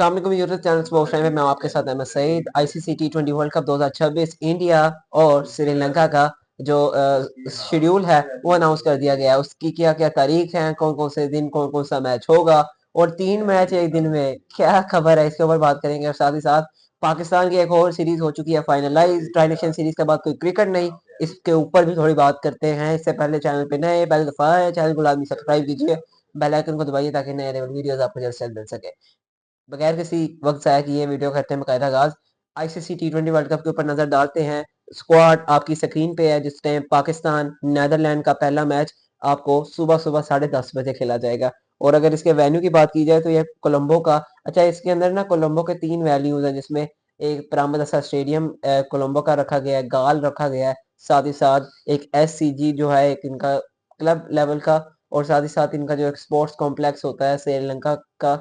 अस्सलामुअलैकुम YouTube channel sports time में मैं आपके साथ अहमद सईद। आईसीसी टी20 वर्ल्ड कप 2026 इंडिया और श्रीलंका का जो शेड्यूल है वो अनाउंस कर दिया गया है। उसकी क्या क्या तारीख है, कौन कौन से दिन कौन कौन सा मैच होगा और 3 मैच एक दिन में, क्या खबर है, इसके ऊपर बात करेंगे। और साथ ही साथ पाकिस्तान की एक और सीरीज हो चुकी है फाइनलाइज, ट्राई सीरीज के बाद कोई क्रिकेट नहीं, इसके ऊपर भी थोड़ी बात करते हैं। इससे पहले चैनल पे नए, पहले दफा है, चैनल को लाजमी सब्सक्राइब कीजिए, बेल आइकन को दबाइए ताकि नए नए वीडियोस आपको जल्द से जल्द मिल सके। बगैर किसी वक्त ज़ाया किए वीडियो करते हैं बाकायदा आगाज आईसीसी टी20 वर्ल्ड कप के ऊपर नजर डालते हैं। स्क्वाड आपकी स्क्रीन पे है, जिस टाइम पाकिस्तान नीदरलैंड का पहला मैच आपको सुबह सुबह 10:30 बजे खेला जाएगा। और अगर इसके वेन्यू की बात की जाए तो ये कोलंबो का, अच्छा इसके अंदर ना कोलंबो के 3 वेन्यूज हैं, जिसमें एक परामद असा स्टेडियम कोलंबो का रखा गया है, गाल रखा गया है, साथ ही साथ एक एससीजी जो है एक इनका क्लब लेवल का, और साथ ही साथ इनका जो एक स्पोर्ट्स कॉम्प्लेक्स होता है श्रीलंका का,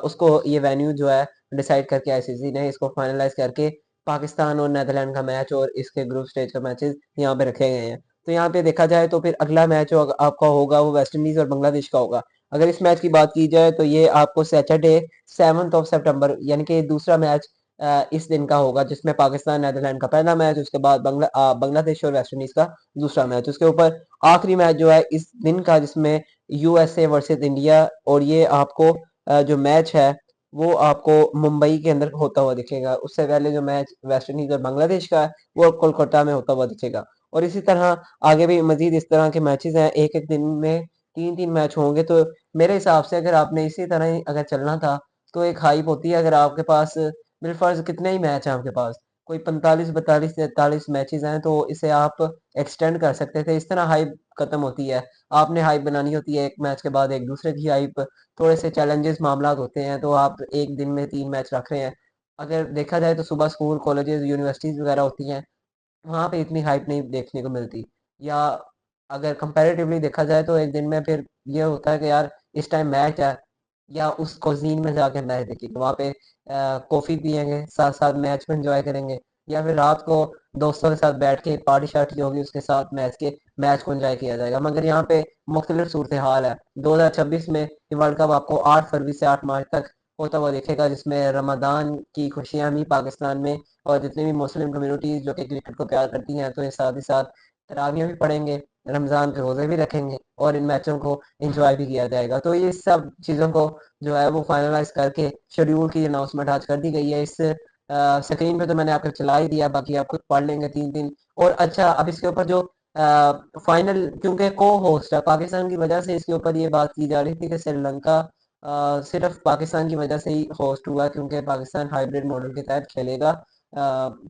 उसको ये वेन्यू जो है डिसाइड करके आईसीसी ने इसको फाइनलाइज करके पाकिस्तान और नेदरलैंड का मैच और इसके ग्रुप स्टेज का मैचेस यहाँ पे रखे गए हैं। तो यहाँ पे देखा जाए तो फिर अगला मैच जो आपका होगा वो वेस्ट इंडीज और बांग्लादेश का होगा। अगर इस मैच की बात की जाए तो ये आपको सैटरडे 7 सितंबर यानी कि दूसरा मैच इस दिन का होगा, जिसमें पाकिस्तान नेदरलैंड का पहला मैच, उसके बाद बांग्लादेश और वेस्ट इंडीज का दूसरा मैच, उसके ऊपर आखिरी मैच जो है इस दिन का, जिसमें यूएसए वर्सेस इंडिया। और ये आपको जो मैच है वो आपको मुंबई के अंदर होता हुआ दिखेगा। उससे पहले जो मैच वेस्ट इंडीज और बांग्लादेश का है वो कोलकाता में होता हुआ दिखेगा। और इसी तरह आगे भी मजीद इस तरह के मैचेस हैं, एक एक दिन में 3 3 मैच होंगे। तो मेरे हिसाब से अगर आपने इसी तरह ही अगर चलना था तो एक हाइप होती है। अगर आपके पास बिलफर्ज कितने ही मैच हैं, आपके पास कोई 45 42 43 मैचेस हैं, तो इसे आप एक्सटेंड कर सकते थे। इस तरह हाइप खत्म होती है। आपने हाइप बनानी होती है, एक मैच के बाद एक दूसरे की हाइप, थोड़े से चैलेंजेस मामला होते हैं, तो आप एक दिन में 3 मैच रख रहे हैं। अगर देखा जाए तो सुबह स्कूल कॉलेजेस यूनिवर्सिटीज वगैरह होती हैं, वहाँ पे इतनी हाइप नहीं देखने को मिलती। या अगर कंपैरेटिवली देखा जाए तो एक दिन में फिर ये होता है कि यार इस टाइम मैच है, या उस कोजीन में जाके मैच देखेंगे, वहाँ पे कॉफी पियेंगे, साथ साथ मैच में एंजॉय करेंगे, या फिर रात को दोस्तों के साथ बैठ के पार्टी शार्टी होगी, उसके साथ मैच को एंजॉय किया जाएगा। मगर यहाँ पे मुख्तलिफ सूरत हाल है। 2026 में ये वर्ल्ड कप आपको 8 फरवरी से 8 मार्च तक होता हुआ दिखेगा, जिसमें रमदान की खुशियां भी पाकिस्तान में, और जितनी भी मुस्लिम कम्युनिटीज जो कि क्रिकेट को प्यार करती हैं, तो ये साथ ही साथ तरावियां भी पढ़ेंगे, रमजान के रोजे भी रखेंगे, और इन मैचों को एंजॉय भी किया जाएगा। तो ये सब चीज़ों को जो है वो फाइनलाइज करके शेड्यूल की अनाउंसमेंट आज कर दी गई है। इस स्क्रीन पे तो मैंने आपको चला ही दिया, बाकी आप खुद पढ़ लेंगे 3 दिन। और अच्छा, अब इसके ऊपर जो फाइनल, क्योंकि को होस्ट है पाकिस्तान की वजह से, इसके ऊपर ये बात की जा रही थी कि श्रीलंका सिर्फ पाकिस्तान की वजह से ही होस्ट हुआ, क्योंकि पाकिस्तान हाइब्रिड मॉडल के तहत खेलेगा।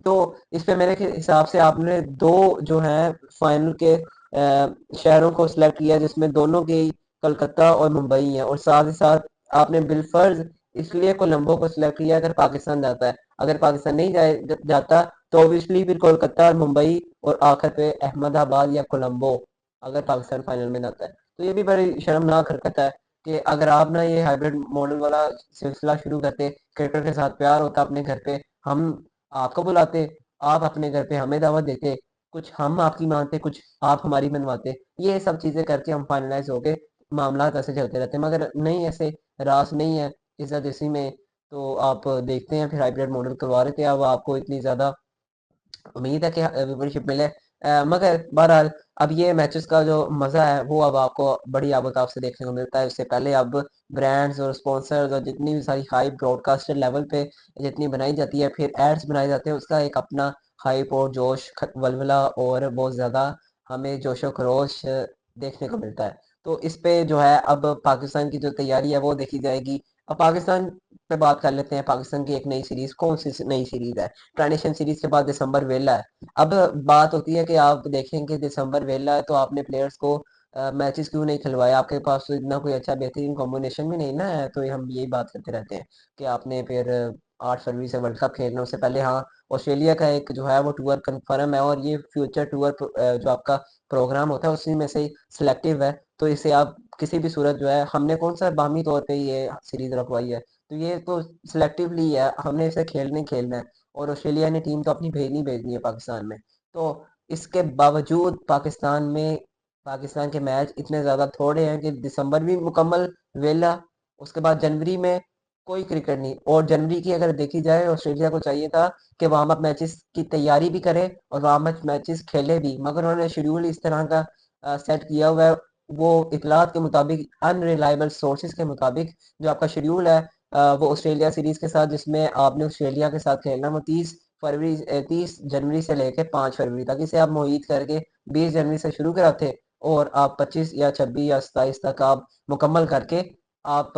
तो इस पे मेरे हिसाब से आपने दो जो है फाइनल के शहरों को सिलेक्ट किया, जिसमें दोनों की कलकत्ता और मुंबई है, और साथ ही साथ आपने बिलफर्ज इसलिए कोलंबो को सिलेक्ट किया अगर पाकिस्तान जाता है। अगर पाकिस्तान नहीं जाता तो ऑब्वियसली फिर कोलकाता और मुंबई, और आखिर पे अहमदाबाद या कोलंबो, अगर पाकिस्तान फाइनल में जाता है। तो ये भी बड़ी शर्मनाक हरकत है कि अगर आप ना ये हाइब्रिड मॉडल वाला सिलसिला शुरू करते, क्रिकेट के साथ प्यार होता अपने घर पे, हम आपको बुलाते, आप अपने घर पे हमें दावत देते, कुछ हम आपकी मानते, कुछ आप हमारी मनवाते, ये सब चीजें करके हम फाइनलाइज हो गए, मामला ऐसे चलते रहते हैं। मगर नहीं, ऐसे रास नहीं है इज्जत इसी में। तो आप देखते हैं फिर हाइब्रिड मॉडल करवा रहे थे, अब आपको इतनी ज्यादा उम्मीद है कि मेंबरशिप मिले। मगर बहरहाल अब ये मैचेस का जो मजा है वो अब आपको बड़ी आबोताब से देखने को मिलता है। उससे पहले अब ब्रांड्स और स्पॉन्सर्स और जितनी भी सारी हाई ब्रॉडकास्टर लेवल पे जितनी बनाई जाती है, फिर एड्स बनाए जाते हैं, उसका एक अपना हाइप और जोश वलवला और बहुत ज़्यादा हमें जोशो खरोश देखने को मिलता है। तो इस पे जो है अब पाकिस्तान की जो तैयारी है वो देखी जाएगी। अब पाकिस्तान पे बात कर लेते हैं। पाकिस्तान की एक नई सीरीज, कौन सी नई सीरीज है? ट्रांजिशन सीरीज के बाद दिसंबर वेला है। अब बात होती है कि आप देखेंगे दिसंबर वेला है तो आपने प्लेयर्स को मैचेस क्यों नहीं खिलवाए? आपके पास तो इतना कोई अच्छा बेहतरीन कॉम्बिनेशन भी नहीं ना है। तो हम यही बात करते रहते हैं कि आपने फिर 8 फरवरी से वर्ल्ड कप खेलना, उससे पहले हाँ ऑस्ट्रेलिया का एक जो है वो टूर कंफर्म है, और ये फ्यूचर टूर जो आपका प्रोग्राम होता है उसी में से सिलेक्टिव है। तो इसे आप किसी भी सूरत जो है, हमने कौन सा बाहमी तौर पे ये सीरीज रखवाई है, तो ये तो सिलेक्टिवली है, हमने इसे खेलने खेलना है। और ऑस्ट्रेलिया ने टीम तो अपनी भेजनी है पाकिस्तान में। तो इसके बावजूद पाकिस्तान के मैच इतने ज़्यादा थोड़े हैं कि दिसंबर भी मुकम्मल वेला, उसके बाद जनवरी में कोई क्रिकेट नहीं। और जनवरी की अगर देखी जाए, ऑस्ट्रेलिया को चाहिए था कि वार्म अप मैचेस की तैयारी भी करे और वार्म अप मैचेस खेले भी, मगर उन्होंने शेड्यूल इस तरह का सेट किया हुआ है। वो इतलात के मुताबिक, अनरिलायबल सोर्सेज के मुताबिक, जो आपका शेड्यूल है वो ऑस्ट्रेलिया सीरीज के साथ, जिसमें आपने ऑस्ट्रेलिया के साथ खेलना, वो 30 फरवरी 30 जनवरी से लेकर 5 फरवरी तक, इसे आप मुहित करके 20 जनवरी से शुरू कराते और आप 25 या 26 या 27 तक आप मुकम्मल करके आप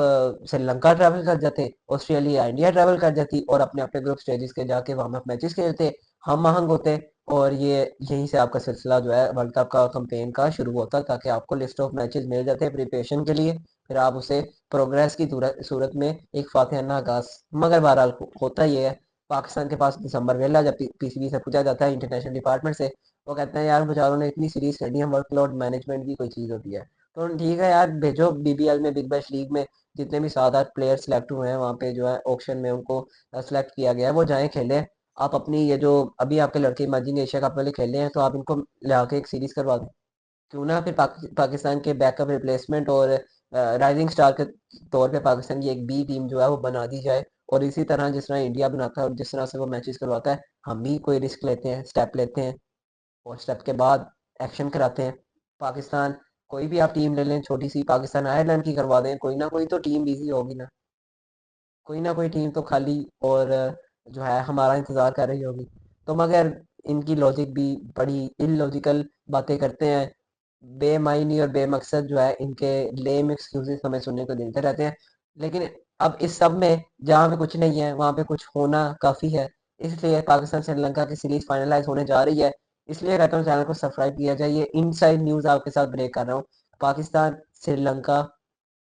श्रीलंका ट्रैवल कर जाते, ऑस्ट्रेलिया इंडिया ट्रैवल कर जाती और अपने अपने ग्रुप स्टेजेस के जाके वार्म अप मैचेस खेलते, हम आहंग होते। और ये यहीं से आपका सिलसिला जो है वर्ल्ड कप का कैंपेन का शुरू होता, ताकि आपको लिस्ट ऑफ मैचेस मिल जाते प्रिपरेशन के लिए, फिर आप उसे प्रोग्रेस की सूरत में एक फातिहाना आगाज। मगर बहरहाल होता ये है, पाकिस्तान के पास दिसंबर वेला, जब पीसीबी से पूछा जाता है इंटरनेशनल डिपार्टमेंट से, वो कहते हैं यार बेचारों ने इतनी सीरीज खेली है, वर्कलोड मैनेजमेंट भी कोई चीज़ होती है। तो ठीक है यार, भेजो बीबीएल में, बिग बैश लीग में जितने भी 7-8 प्लेयर सिलेक्ट हुए हैं वहाँ पे जो है ऑक्शन में उनको सेलेक्ट किया गया है, वो जाएं खेलें। आप अपनी ये जो अभी आपके लड़के इमेजिन एशिया कप वाले खेले हैं, तो आप इनको ला के एक सीरीज करवा दें। क्यों ना फिर पाकिस्तान के बैकअप रिप्लेसमेंट और राइजिंग स्टार के तौर पे पाकिस्तान की एक बी टीम जो है वो बना दी जाए। और इसी तरह जिस तरह इंडिया बनाता है और जिस तरह से वो मैचेस करवाता है, हम भी कोई रिस्क लेते हैं, स्टेप लेते हैं और स्टेप के बाद एक्शन कराते हैं। पाकिस्तान, कोई भी आप टीम ले लें, छोटी सी पाकिस्तान आयरलैंड की करवा दें, कोई ना कोई तो टीम बिजी होगी ना, कोई ना कोई टीम तो खाली और जो है हमारा इंतजार कर रही होगी। तो मगर इनकी लॉजिक भी बड़ी इलॉजिकल बातें करते हैं, बेमायनी और बेमकसद जो है इनके लेम एक्सक्यूजेस हमें सुनने को मिलते रहते हैं। लेकिन अब इस सब में जहाँ पे कुछ नहीं है वहाँ पे कुछ होना काफ़ी है। इसलिए पाकिस्तान श्रीलंका की सीरीज फाइनलाइज होने जा रही है। इसलिए कहता हूँ चैनल को सब्सक्राइब किया जाए। ये इनसाइड न्यूज़ आपके साथ ब्रेक कर रहा हूँ। पाकिस्तान श्रीलंका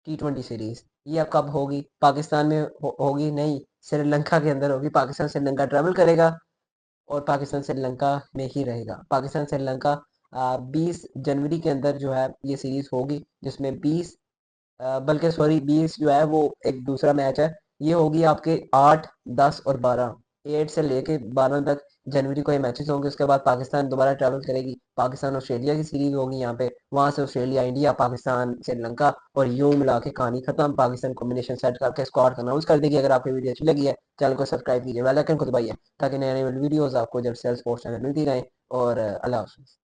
T20 सीरीज ये अब कब होगी? पाकिस्तान में होगी नहीं, श्रीलंका के अंदर होगी। पाकिस्तान श्रीलंका ट्रैवल करेगा और पाकिस्तान श्रीलंका में ही रहेगा। पाकिस्तान श्रीलंका 20 जनवरी के अंदर जो है ये सीरीज होगी, जिसमें 20 बल्कि सॉरी 20 जो है वो एक दूसरा मैच है। ये होगी आपके 8, 10 और 12, 8 से लेके 12 तक जनवरी को ये मैचेस होंगे। उसके बाद पाकिस्तान दोबारा ट्रैवल करेगी, पाकिस्तान ऑस्ट्रेलिया की सीरीज होगी यहाँ पे, वहां से ऑस्ट्रेलिया इंडिया, पाकिस्तान श्रीलंका, और यूं मिला के कहानी खत्म। पाकिस्तान कॉम्बिनेशन सेट करके स्क्वाड अनाउंस कर देगी। अगर आपको वीडियो अच्छी लगी है, चैनल को सब्सक्राइब कीजिए, बेल आइकन को दबाइए, ताकि नए नए वीडियोस आपको जब सेल्स पोस्ट मिलती रहे। और अल्लाह हाफिज़।